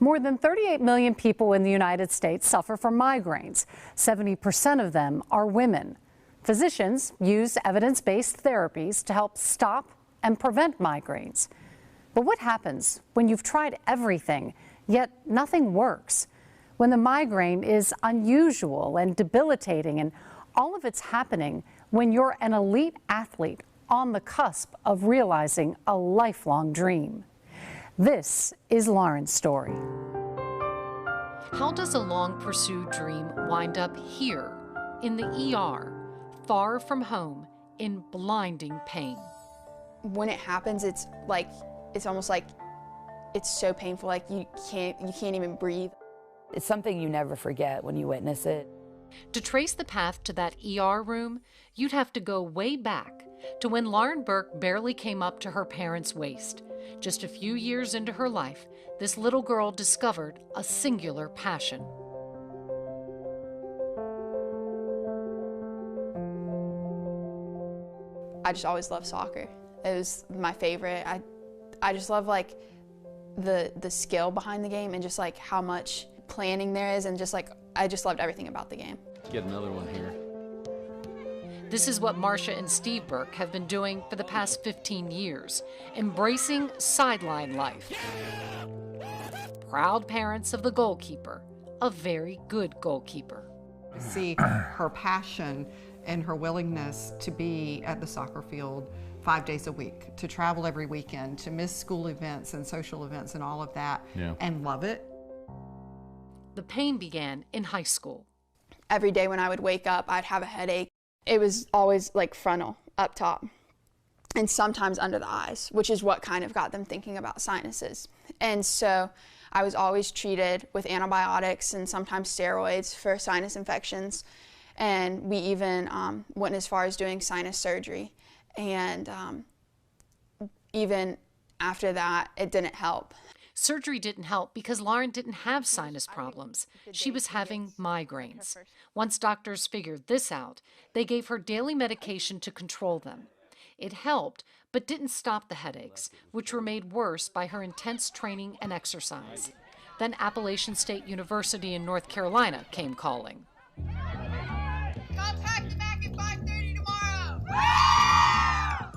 More than 38 million people in the United States suffer from migraines. 70% of them are women. Physicians use evidence-based therapies to help stop and prevent migraines. But what happens when you've tried everything, yet nothing works? When the migraine is unusual and debilitating, and all of it's happening when you're an elite athlete on the cusp of realizing a lifelong dream. This is Lauren's story. How does a long-pursued dream wind up here, in the ER, far from home, in blinding pain? When it happens, it's almost like it's so painful, like you can't even breathe. It's something you never forget when you witness it. To trace the path to that ER room, you'd have to go way back to when Lauren Burke barely came up to her parents' waist. Just a few years into her life, this little girl discovered a singular passion. I just always loved soccer. It was my favorite. I just love like the skill behind the game and just like how much planning there is, and just like I just loved everything about the game. Get another one here. This is what Marcia and Steve Burke have been doing for the past 15 years, embracing sideline life. Proud parents of the goalkeeper, a very good goalkeeper. I see her passion and her willingness to be at the soccer field 5 days a week, to travel every weekend, to miss school events and social events and all of that, and love it. The pain began in high school. Every day when I would wake up, I'd have a headache. It was always like frontal, up top, and sometimes under the eyes, which is what kind of got them thinking about sinuses. And so I was always treated with antibiotics and sometimes steroids for sinus infections. And we even went as far as doing sinus surgery. And even after that, it didn't help. Surgery didn't help because Lauren didn't have sinus problems. She was having migraines. Once doctors figured this out, they gave her daily medication to control them. It helped, but didn't stop the headaches, which were made worse by her intense training and exercise. Then Appalachian State University in North Carolina came calling. Contact back at 5:30 tomorrow!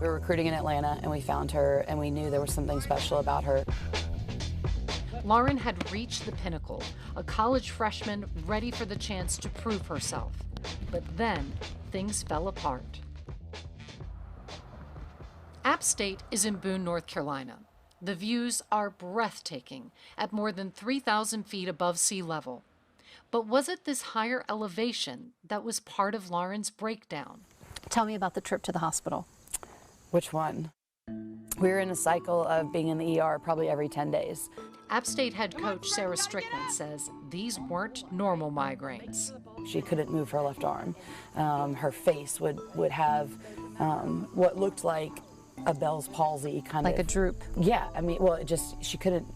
We were recruiting in Atlanta, and we found her, and we knew there was something special about her. Lauren had reached the pinnacle, a college freshman ready for the chance to prove herself. But then, things fell apart. App State is in Boone, North Carolina. The views are breathtaking at more than 3,000 feet above sea level. But was it this higher elevation that was part of Lauren's breakdown? Tell me about the trip to the hospital. Which one? We were in a cycle of being in the ER probably every 10 days. App State head coach Sarah Strickland says these weren't normal migraines. She couldn't move her left arm. Her face would have what looked like a Bell's palsy kind of. Like a droop. Yeah, I mean, well, she couldn't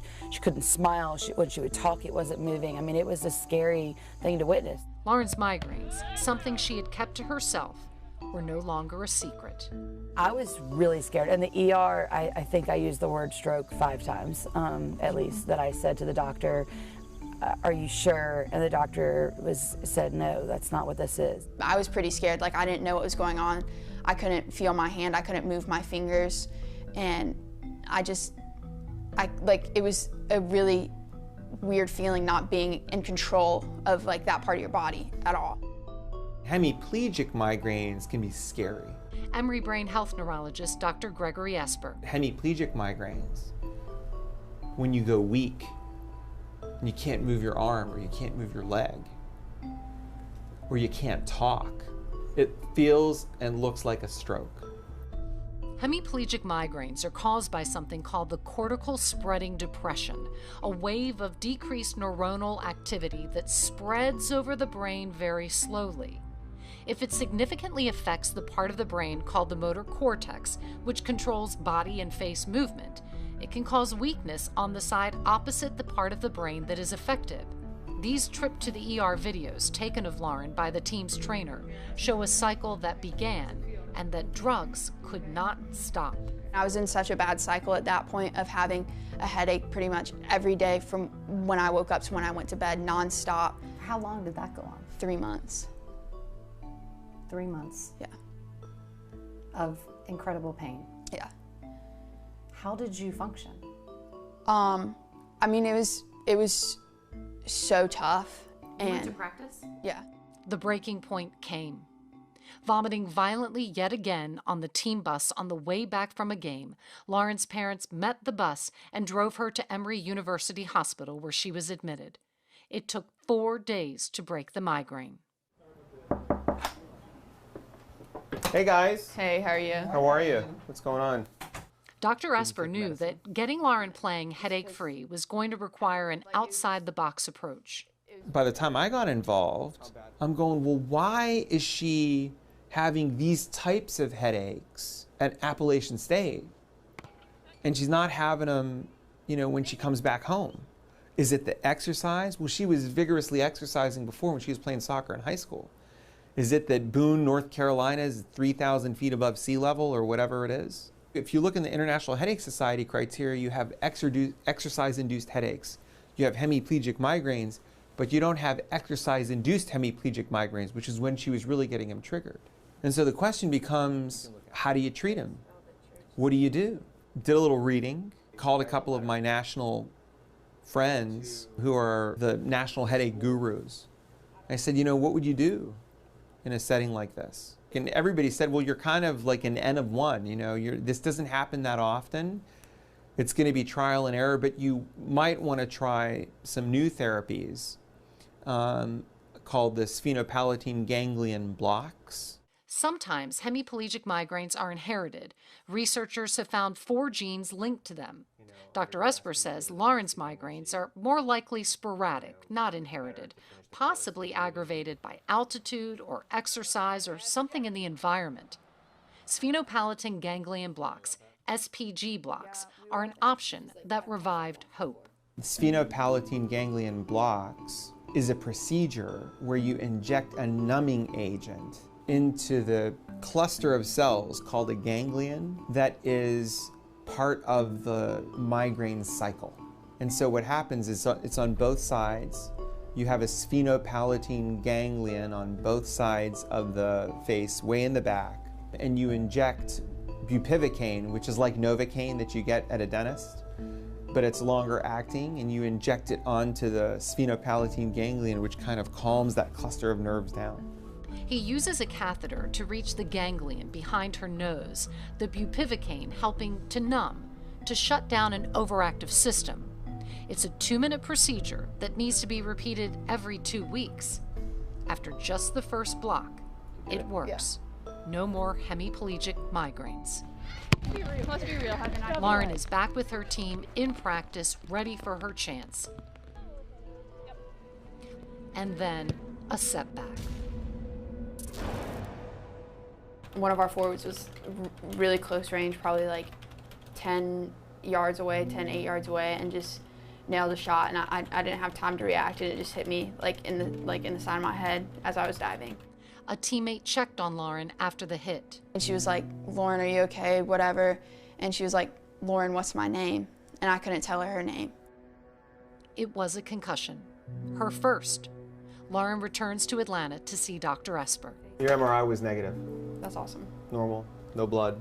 smile. When she would talk, it wasn't moving. I mean, it was a scary thing to witness. Lauren's migraines, something she had kept to herself, were no longer a secret. I was really scared. In the ER, I think I used the word stroke 5 times, at least, that I said to the doctor, are you sure? And the doctor said, no, that's not what this is. I was pretty scared. Like, I didn't know what was going on. I couldn't feel my hand. I couldn't move my fingers. And it was a really weird feeling not being in control of like that part of your body at all. Hemiplegic migraines can be scary. Emory Brain Health neurologist Dr. Gregory Esper. Hemiplegic migraines, when you go weak, and you can't move your arm or you can't move your leg, or you can't talk, it feels and looks like a stroke. Hemiplegic migraines are caused by something called the cortical spreading depression, a wave of decreased neuronal activity that spreads over the brain very slowly. If it significantly affects the part of the brain called the motor cortex, which controls body and face movement, it can cause weakness on the side opposite the part of the brain that is affected. These trip to the ER videos taken of Lauren by the team's trainer show a cycle that began and that drugs could not stop. I was in such a bad cycle at that point of having a headache pretty much every day from when I woke up to when I went to bed, nonstop. How long did that go on? 3 months. 3 months Yeah. of incredible pain. Yeah. How did you function? I mean, it was so tough. You went to practice? Yeah. The breaking point came. Vomiting violently yet again on the team bus on the way back from a game, Lauren's parents met the bus and drove her to Emory University Hospital, where she was admitted. It took 4 days to break the migraine. Hey guys. Hey, how are you? How are you? What's going on? Dr. Esper knew that getting Lauren playing headache-free was going to require an outside-the-box approach. By the time I got involved, I'm going, well, why is she having these types of headaches at Appalachian State? And she's not having them, when she comes back home. Is it the exercise? Well, she was vigorously exercising before when she was playing soccer in high school. Is it that Boone, North Carolina is 3,000 feet above sea level or whatever it is? If you look in the International Headache Society criteria, you have exercise-induced headaches. You have hemiplegic migraines, but you don't have exercise-induced hemiplegic migraines, which is when she was really getting them triggered. And so the question becomes, how do you treat them? What do you do? Did a little reading, called a couple of my national friends who are the national headache gurus. I said, what would you do in a setting like this? And everybody said, well, you're kind of like an N of one, this doesn't happen that often. It's going to be trial and error, but you might want to try some new therapies called the sphenopalatine ganglion blocks. Sometimes hemiplegic migraines are inherited. Researchers have found 4 genes linked to them. Dr. Esper says Lauren's migraines are more likely sporadic, not inherited, possibly aggravated by altitude or exercise or something in the environment. Sphenopalatine ganglion blocks, SPG blocks, are an option that revived hope. Sphenopalatine ganglion blocks is a procedure where you inject a numbing agent into the cluster of cells called a ganglion that is part of the migraine cycle. And so what happens is it's on both sides. You have a sphenopalatine ganglion on both sides of the face, way in the back, and you inject bupivacaine, which is like Novocaine that you get at a dentist, but it's longer acting, and you inject it onto the sphenopalatine ganglion, which kind of calms that cluster of nerves down. He uses a catheter to reach the ganglion behind her nose, the bupivacaine helping to numb, to shut down an overactive system. It's a 2-minute procedure that needs to be repeated every 2 weeks. After just the first block, it works. No more hemiplegic migraines. Let's be real. Lauren is back with her team in practice, ready for her chance. And then a setback. One of our forwards was really close range, probably like 10 yards away, 8 yards away, and just nailed a shot. And I didn't have time to react, and it just hit me in the side of my head as I was diving. A teammate checked on Lauren after the hit. And she was like, "Lauren, are you okay? Whatever." And she was like, "Lauren, what's my name?" And I couldn't tell her name. It was a concussion, her first. Lauren returns to Atlanta to see Dr. Esper. Your MRI was negative. That's awesome. Normal, no blood.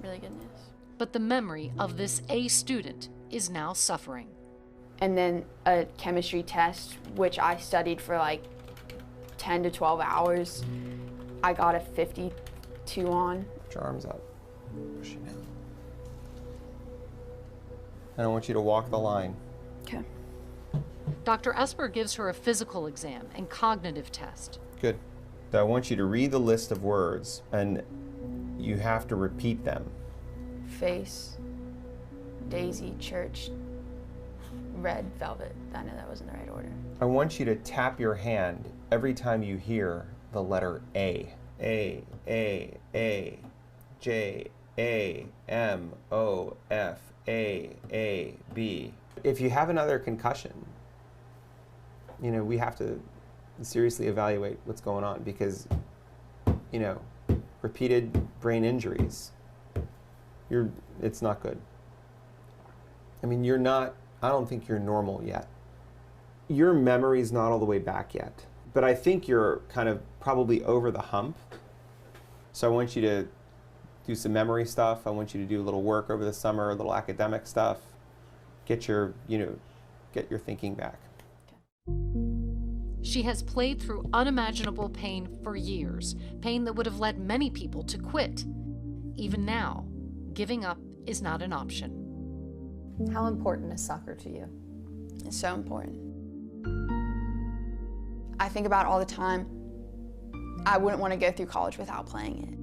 Really good news. But the memory of this A student is now suffering. And then a chemistry test, which I studied for like 10 to 12 hours. I got a 52 on. Put your arms up. Push it down. I don't want you to walk the line. Okay. Dr. Esper gives her a physical exam and cognitive test. Good. So I want you to read the list of words, and you have to repeat them. Face, daisy, church, red velvet. I know that wasn't the right order. I want you to tap your hand every time you hear the letter A. A, J, A, M, O, F, A, B. If you have another concussion, we have to seriously evaluate what's going on, because, repeated brain injuries it's not good. I mean, I don't think you're normal yet. Your memory's not all the way back yet, but I think you're kind of probably over the hump. So I want you to do some memory stuff. I want you to do a little work over the summer, a little academic stuff. Get your thinking back. She has played through unimaginable pain for years, pain that would have led many people to quit. Even now, giving up is not an option. How important is soccer to you? It's so important. I think about it all the time. I wouldn't want to go through college without playing it.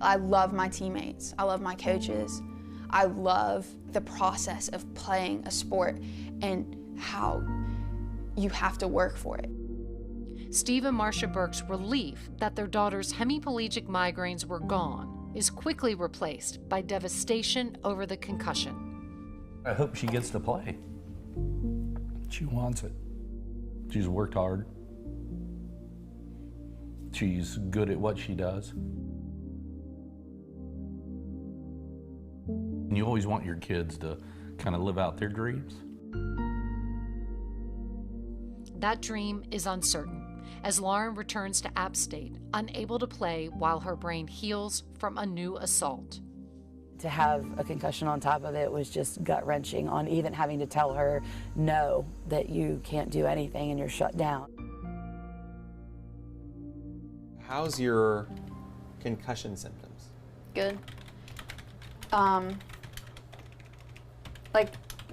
I love my teammates. I love my coaches. I love the process of playing a sport and how you have to work for it. Steve and Marcia Burke's relief that their daughter's hemiplegic migraines were gone is quickly replaced by devastation over the concussion. I hope she gets to play. She wants it. She's worked hard. She's good at what she does. And you always want your kids to kind of live out their dreams. That dream is uncertain as Lauren returns to App State, unable to play while her brain heals from a new assault. To have a concussion on top of it was just gut-wrenching, on even having to tell her, no, that you can't do anything and you're shut down. How's your concussion symptoms? Good.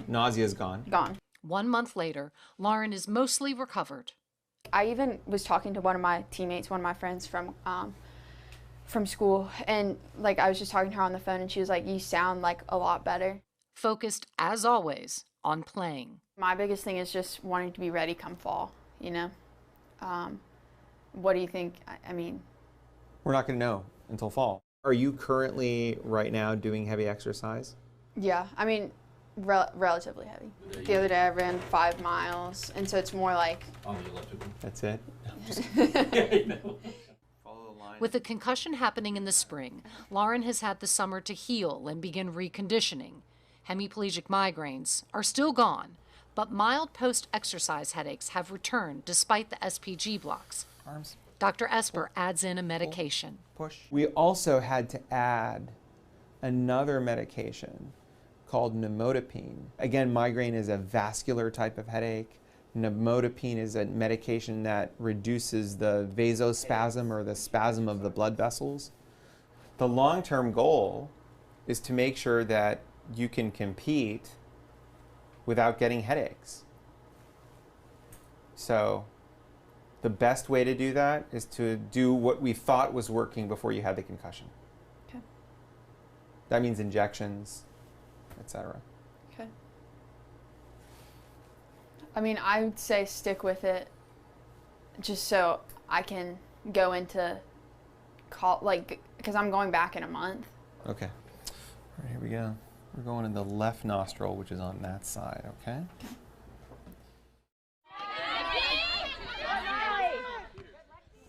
Nausea's gone. Gone. 1 month later, Lauren is mostly recovered. I even was talking to one of my teammates, one of my friends from school, and I was just talking to her on the phone, and she was like, "You sound like a lot better." Focused, as always, on playing. My biggest thing is just wanting to be ready come fall, What do you think? I mean... We're not going to know until fall. Are you currently, right now, doing heavy exercise? Yeah, I mean, relatively heavy. The other day I ran 5 miles, and so it's more like... On the elliptical. That's it? With the concussion happening in the spring, Lauren has had the summer to heal and begin reconditioning. Hemiplegic migraines are still gone, but mild post-exercise headaches have returned despite the SPG blocks. Arms. Dr. Esper adds in a medication. Push. We also had to add another medication called nimodipine. Again, migraine is a vascular type of headache. Nimodipine is a medication that reduces the vasospasm, or the spasm of the blood vessels. The long-term goal is to make sure that you can compete without getting headaches. So the best way to do that is to do what we thought was working before you had the concussion. Okay. That means injections, etc. Okay. I mean, I would say stick with it, just so I can go into because I'm going back in a month. Okay. All right, here we go. We're going in the left nostril, which is on that side, okay?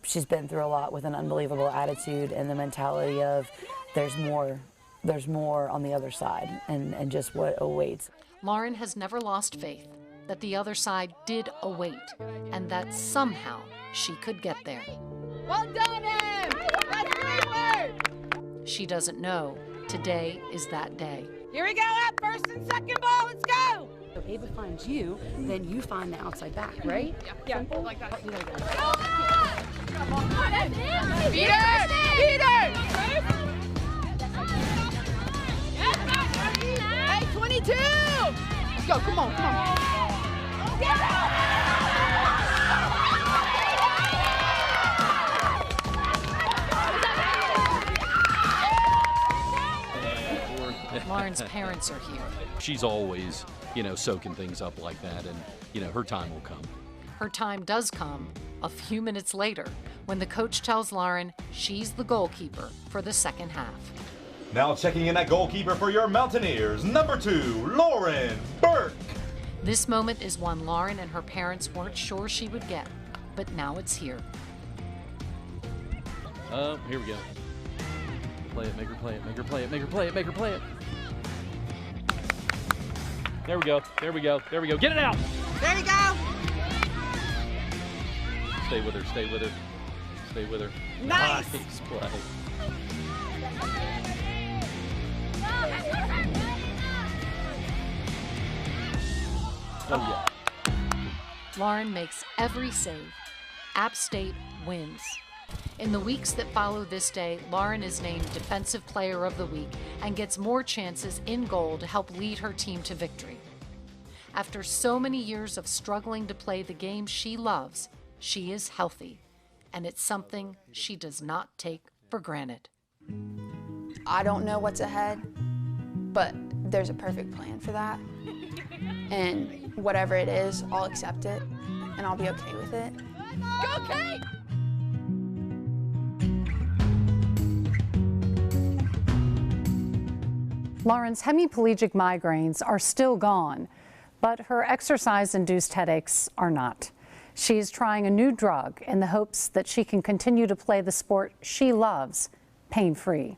She's been through a lot with an unbelievable attitude and the mentality of there's more on the other side, and just what awaits. Lauren has never lost faith that the other side did await, and that somehow she could get there. Well done, Em! That's great work! She doesn't know today is that day. Here we go, up, first and second ball, let's go! So Ava finds you, then you find the outside back, right? Yeah, like that. You gotta go. Come on, beat her! Beat her! Hey, 22! Let's go, come on, come on. Lauren's parents are here. She's always, soaking things up like that, and, her time will come. Her time does come a few minutes later when the coach tells Lauren she's the goalkeeper for the second half. Now checking in at goalkeeper for your Mountaineers, number 2, Lauren Burke. This moment is one Lauren and her parents weren't sure she would get, but now it's here. Here we go. play it, make her play it, make her play it, make her play it, make her play it. There we go, there we go, there we go. Get it out! There you go. Stay with her, stay with her, stay with her. Nice. Nice play. Oh yeah. Lauren makes every save. App State wins. In the weeks that follow this day, Lauren is named Defensive Player of the Week and gets more chances in goal to help lead her team to victory. After so many years of struggling to play the game she loves, she is healthy, and it's something she does not take for granted. I don't know what's ahead, but there's a perfect plan for that. And whatever it is, I'll accept it, and I'll be okay with it. Go, Kate! Lauren's hemiplegic migraines are still gone, but her exercise-induced headaches are not. She is trying a new drug in the hopes that she can continue to play the sport she loves, pain-free.